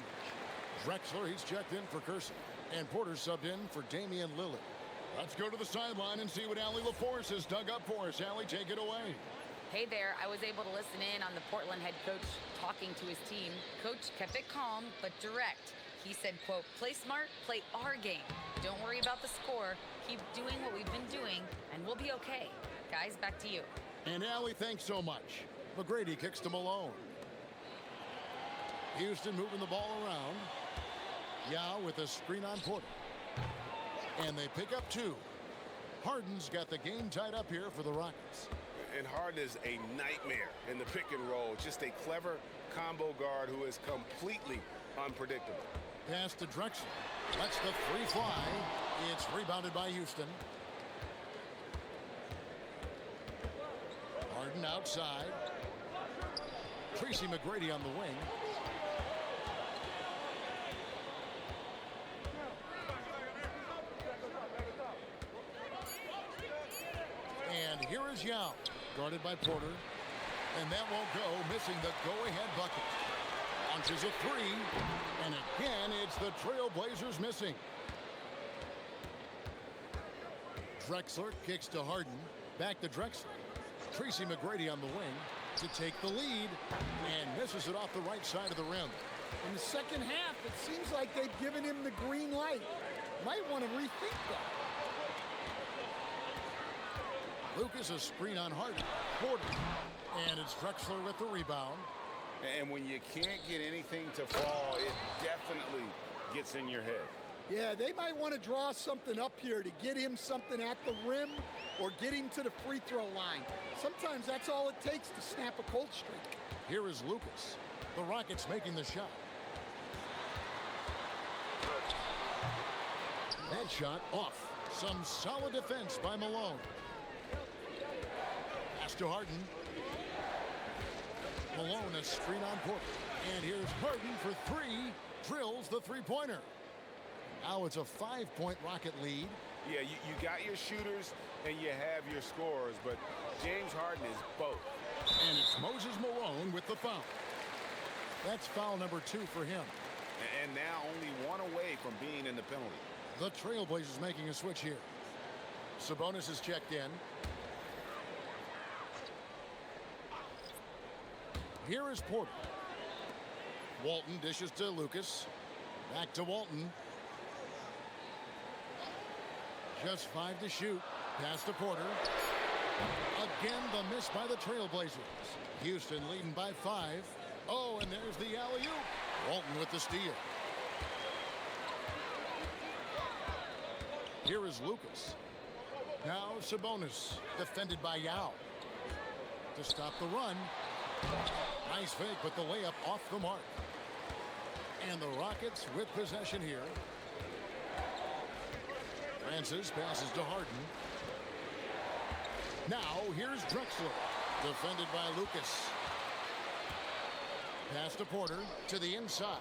Drexler, he's checked in for Curson. And Porter subbed in for Damian Lillard. Let's go to the sideline and see what Allie LaForce has dug up for us. Allie, take it away. Hey there, I was able to listen in on the Portland head coach talking to his team. Coach kept it calm but direct. He said, quote, play smart, play our game. Don't worry about the score. Keep doing what we've been doing, and we'll be okay. Guys, back to you. And Allie, thanks so much. McGrady kicks to Malone. Houston moving the ball around. Yao with a screen on Porter. And they pick up two. Harden's got the game tied up here for the Rockets. And Harden is a nightmare in the pick and roll. Just a clever combo guard who is completely unpredictable. Pass to Drexler. Lets the three fly. It's rebounded by Houston. Harden outside. Tracy McGrady on the wing. And here is Yao, guarded by Porter. And that won't go, missing the go-ahead bucket. Launches a three, and again, it's the Trailblazers missing. Drexler kicks to Harden. Back to Drexler. Tracy McGrady on the wing to take the lead, and misses it off the right side of the rim. In the second half, it seems like they've given him the green light. Might want to rethink that. Lucas a screen on Harden. Porter. And it's Drexler with the rebound. And when you can't get anything to fall, it definitely gets in your head. Yeah, they might want to draw something up here to get him something at the rim or get him to the free throw line. Sometimes that's all it takes to snap a cold streak. Here is Lucas. The Rockets making the shot. That shot off. Some solid defense by Malone. Pass to Harden. Malone a screen on Porter. And here's Harden for three. Drills the three-pointer. Now it's a 5-point Rocket lead. Yeah, you got your shooters and you have your scorers, but James Harden is both. And it's Moses Malone with the foul. That's foul number 2 for him. And now only one away from being in the penalty. The Trailblazers making a switch here. Sabonis is checked in. Here is Porter. Walton dishes to Lucas. Back to Walton. Just 5 to shoot. Pass to Porter. Again, the miss by the Trailblazers. Houston leading by 5. Oh, and there's the alley-oop. Walton with the steal. Here is Lucas. Now Sabonis, defended by Yao. To stop the run. Nice fake, but the layup off the mark. And the Rockets with possession here. Francis passes to Harden. Now here's Drexler, defended by Lucas. Pass to Porter, to the inside.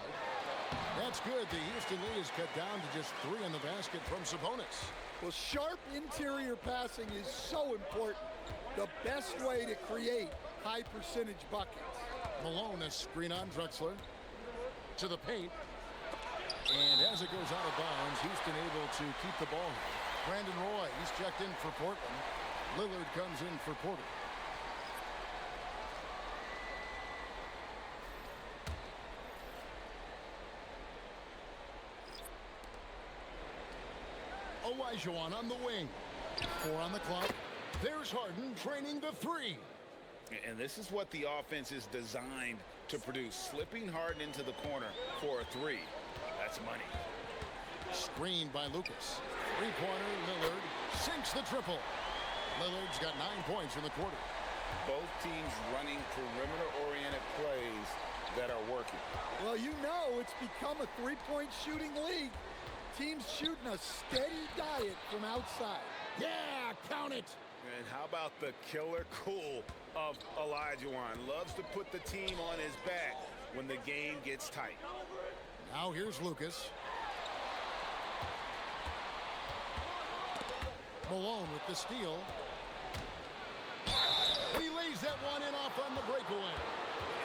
That's good. The Houston lead is cut down to just 3 in the basket from Sabonis. Well, sharp interior passing is so important. The best way to create high percentage buckets. Malone, a screen on Drexler. To the paint. And as it goes out of bounds, Houston able to keep the ball. Brandon Roy, he's checked in for Portland. Lillard comes in for Porter. Olajuwon on the wing. 4 on the clock. There's Harden training the 3. And this is what the offense is designed to produce. Slipping Harden into the corner for a 3. That's money. Screened by Lucas. 3-pointer, Lillard sinks the triple. Lillard's got 9 points in the quarter. Both teams running perimeter-oriented plays that are working. Well, you know it's become a three-point shooting league. Teams shooting a steady diet from outside. Yeah, count it. And how about the killer cool of Olajuwon? Loves to put the team on his back when the game gets tight. Now here's Lucas. Malone with the steal. He lays that one in off on the breakaway.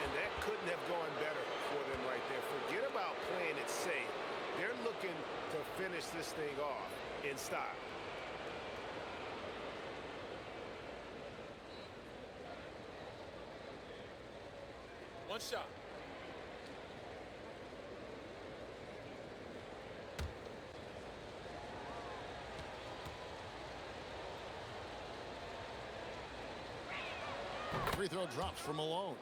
And that couldn't have gone better for them right there. Forget about playing it safe. They're looking to finish this thing off in style. One shot. Free throw drops for Malone.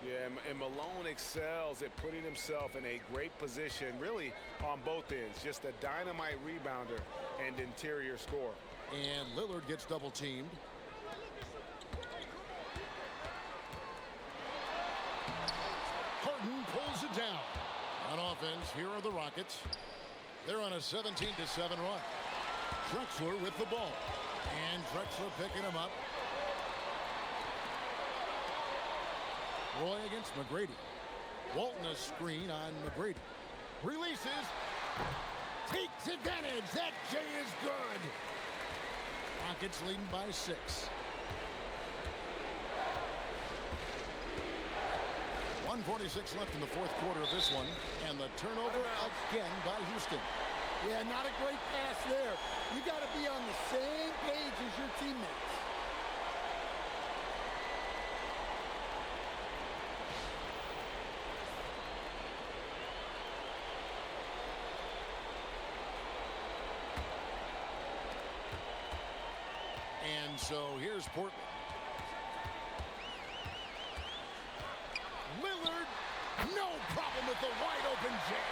Yeah, and Malone excels at putting himself in a great position, really on both ends. Just a dynamite rebounder and interior scorer. And Lillard gets double teamed. Harden pulls it down. On offense, here are the Rockets. They're on a 17-7 run. Drexler with the ball. And Drexler picking him up. Roy against McGrady. Walton a screen on McGrady. Releases. Takes advantage. That J is good. Rockets leading by 6. .146 left in the fourth quarter of this one. And the turnover again by Houston. Yeah, not a great pass there. You got to be on the same page as your teammates. And so here's Portland. Lillard, no problem with the wide open jam.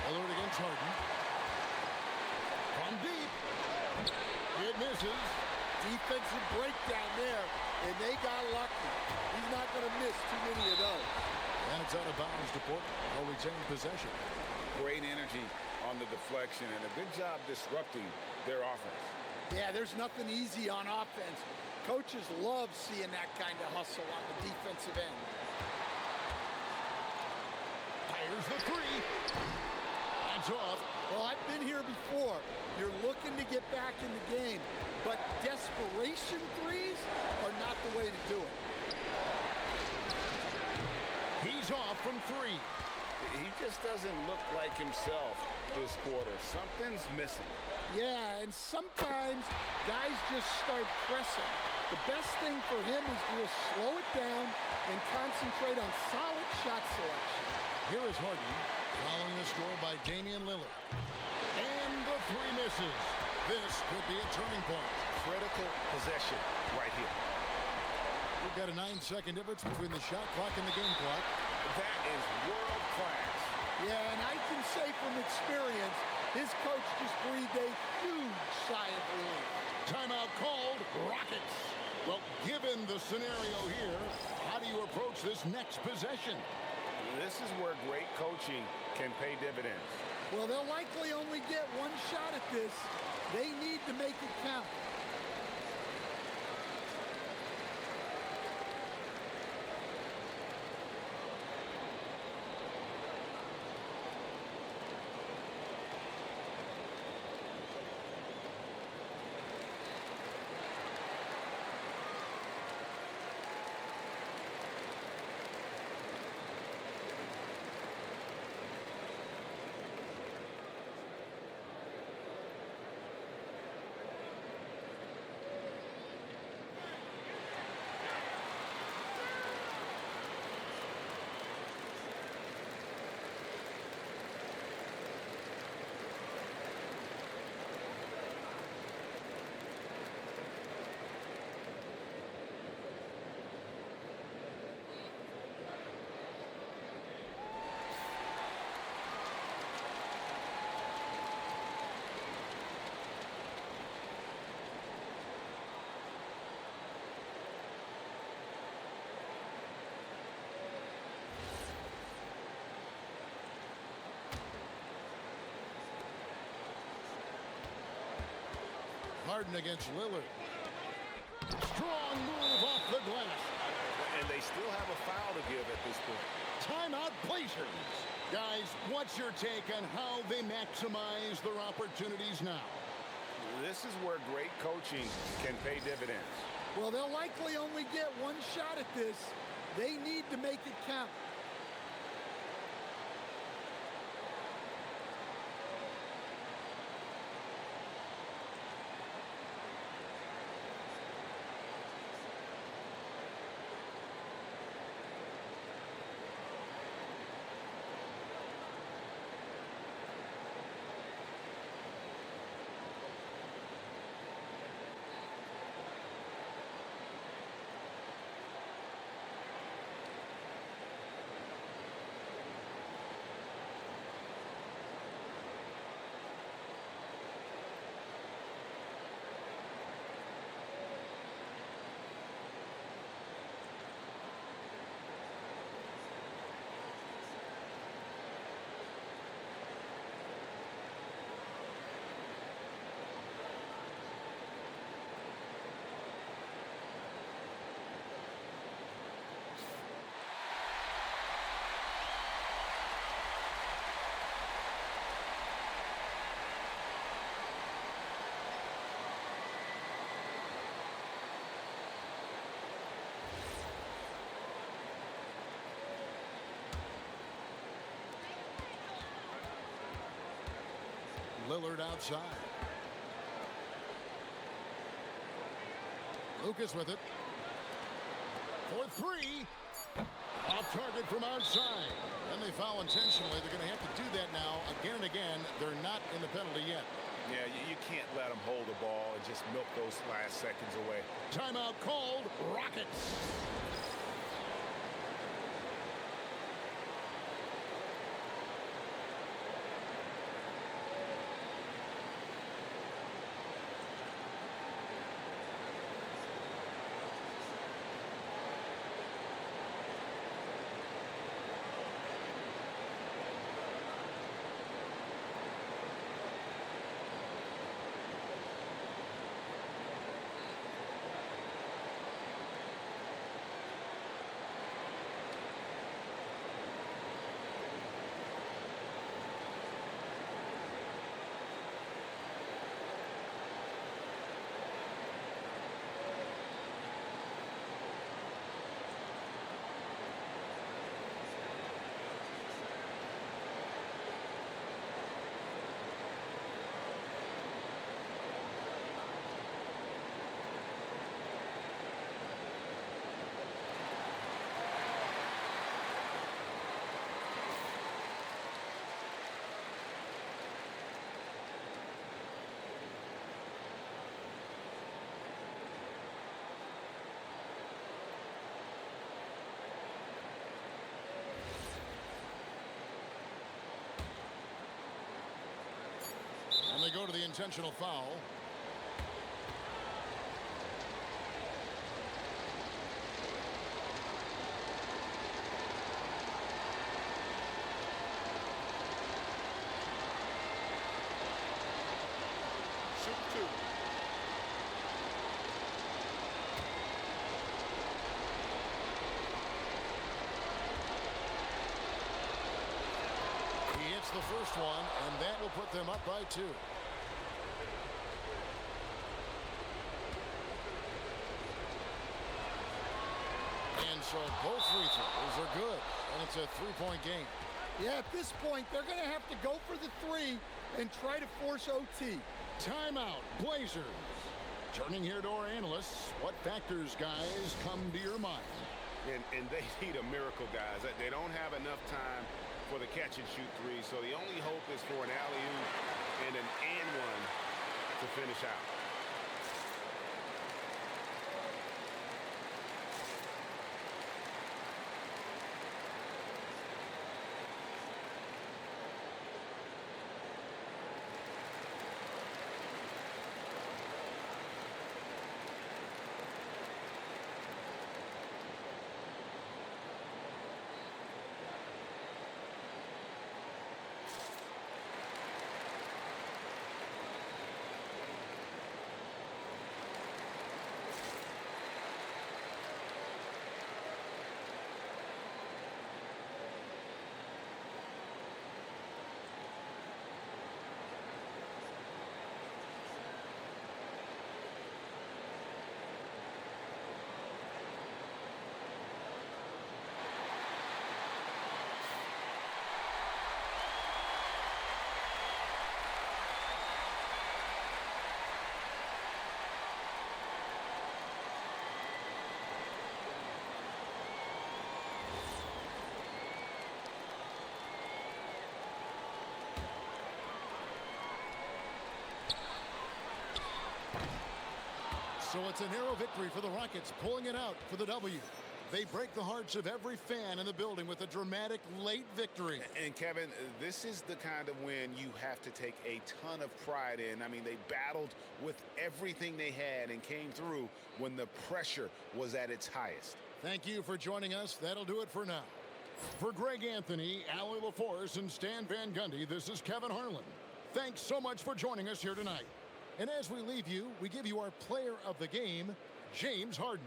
Lillard against Harden. From deep. It misses. Defensive breakdown there, and they got lucky. He's not going to miss too many of those. And it's out of bounds to Portland. They'll retain possession. Great energy on the deflection and a good job disrupting their offense. Yeah, there's nothing easy on offense. Coaches love seeing that kind of hustle on the defensive end. Fires the 3. That's off. Well, I've been here before. You're looking to get back in the game, but desperation threes are not the way to do it. He's off from 3. He just doesn't look like himself this quarter. Something's missing. Yeah, and sometimes guys just start pressing. The best thing for him is to slow it down and concentrate on solid shot selection. Here is Harden, following the score by Damian Lillard. And the three misses. This could be a turning point. Critical possession right here. We've got a 9-second difference between the shot clock and the game clock. That is world class. Yeah, and I can say from experience, his coach just breathed a huge sigh of relief. Timeout called, Rockets. Well, given the scenario here, how do you approach this next possession? This is where great coaching can pay dividends. Well, they'll likely only get one shot at this. They need to make it count. Harden against Lillard. Strong move off the glass. And they still have a foul to give at this point. Timeout Blazers. Guys, what's your take on how they maximize their opportunities now? This is where great coaching can pay dividends. Well, they'll likely only get one shot at this. They need to make it count. Lillard outside. Lucas with it. For three. Off target from outside. And they foul intentionally. They're going to have to do that now again and again. They're not in the penalty yet. Yeah, you can't let them hold the ball and just milk those last seconds away. Timeout called. Rockets. to the intentional foul. Shoot two. He hits the first one, and that will put them up by 2. And so both free throws are good, and it's a 3-point game. Yeah, at this point, they're going to have to go for the 3 and try to force OT. Timeout, Blazers. Turning here to our analysts, what factors, guys, come to your mind? And they need a miracle, guys. They don't have enough time for the catch-and-shoot 3, so the only hope is for an alley-oop and an and-one to finish out. So it's a narrow victory for the Rockets, pulling it out for the W. They break the hearts of every fan in the building with a dramatic late victory. And Kevin, this is the kind of win you have to take a ton of pride in. I mean, they battled with everything they had and came through when the pressure was at its highest. Thank you for joining us. That'll do it for now. For Greg Anthony, Allie LaForce, and Stan Van Gundy, this is Kevin Harlan. Thanks so much for joining us here tonight. And as we leave you, we give you our player of the game, James Harden.